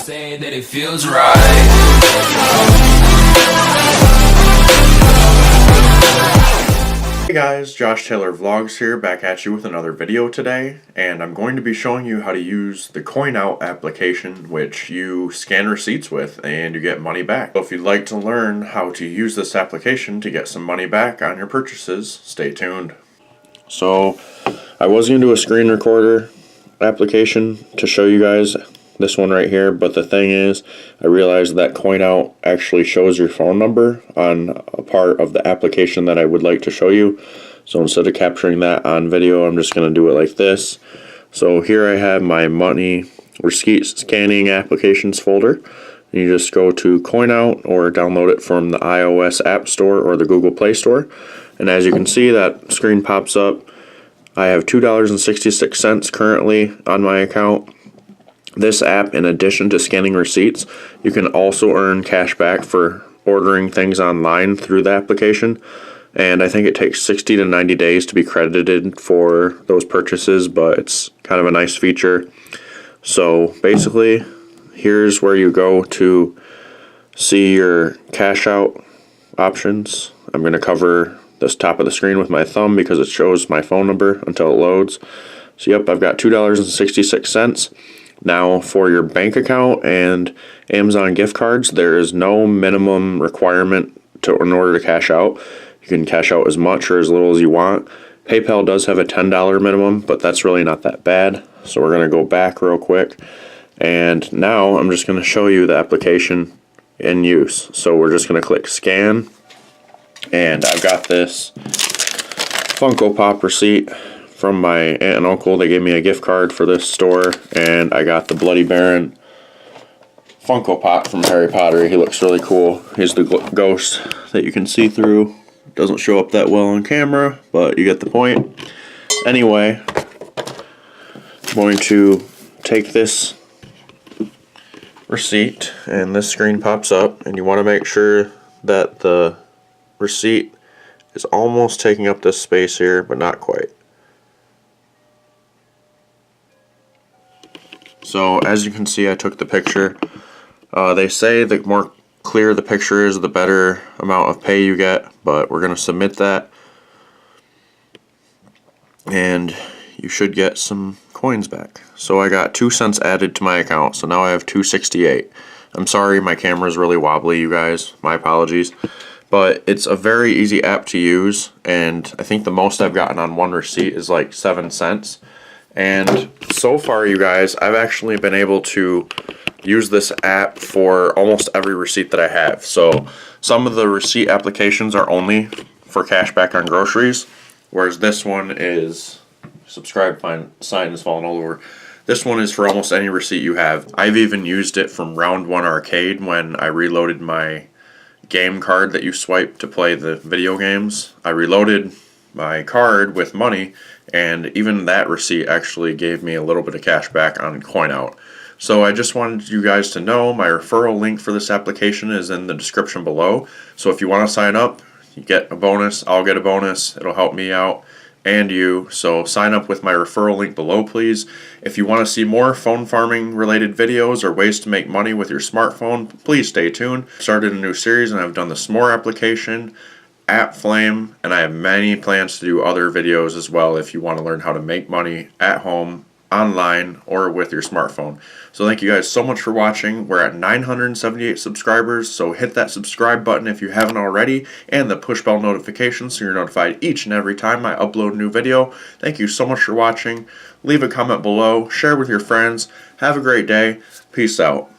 say that it feels right. Hey guys, Josh Taylor Vlogs here, back at you with another video today, and I'm going to be showing you how to use the CoinOut application, which you scan receipts with and you get money back. So if you'd like to learn how to use this application to get some money back on your purchases, stay tuned. So I was going to do a screen recorder application to show you guys this one right here, but the thing is, I realized that CoinOut actually shows your phone number on a part of the application that I would like to show you. So instead of capturing that on video, I'm just going to do it like this. So here I have my money receipt scanning applications folder. You just go to CoinOut or download it from the iOS App Store or the Google Play Store. And as you can see, that screen pops up. I have $2.66 currently on my account. This app, in addition to scanning receipts, you can also earn cash back for ordering things online through the application. And I think it takes 60 to 90 days to be credited for those purchases, but it's kind of a nice feature. So basically, here's where you go to see your cash out options. I'm going to cover this top of the screen with my thumb because it shows my phone number until it loads. So yep, I've got $2.66. Now for your bank account and Amazon gift cards, there is no minimum requirement in order to cash out. You can cash out as much or as little as you want. PayPal does have a $10 minimum, but that's really not that bad. So we're going to go back real quick. And now I'm just going to show you the application in use. So we're just going to click scan. And I've got this Funko Pop receipt from my aunt and uncle. They gave me a gift card for this store, and I got the Bloody Baron Funko Pop from Harry Potter. He looks really cool. He's the ghost that you can see through. Doesn't show up that well on camera, but you get the point. Anyway, I'm going to take this receipt, and this screen pops up, and you want to make sure that the receipt is almost taking up this space here, but not quite. So as you can see, I took the picture. They say the more clear the picture is, the better amount of pay you get, but we're going to submit that. And you should get some coins back. So I got 2 cents added to my account, so now I have $2.68. I'm sorry my camera is really wobbly, you guys. My apologies. But it's a very easy app to use, and I think the most I've gotten on one receipt is like 7 cents. And so far, you guys, I've actually been able to use this app for almost every receipt that I have. So some of the receipt applications are only for cash back on groceries, whereas this one is, subscribe sign is falling all over. This one is for almost any receipt you have. I've even used it from Round 1 Arcade when I reloaded my game card that you swipe to play the video games. I reloaded my card with money, and even that receipt actually gave me a little bit of cash back on CoinOut. So I just wanted you guys to know my referral link for this application is in the description below. So if you want to sign up, you get a bonus, I'll get a bonus, it'll help me out and you. So sign up with my referral link below, please. If you want to see more phone farming related videos or ways to make money with your smartphone, please stay tuned. Started a new series and I've done the S'more application, App Flame, and I have many plans to do other videos as well if you want to learn how to make money at home, online, or with your smartphone. So thank you guys so much for watching. We're at 978 subscribers, so hit that subscribe button if you haven't already, and the push bell notification so you're notified each and every time I upload a new video. Thank you so much for watching. Leave a comment below, share with your friends. Have a great day. Peace out.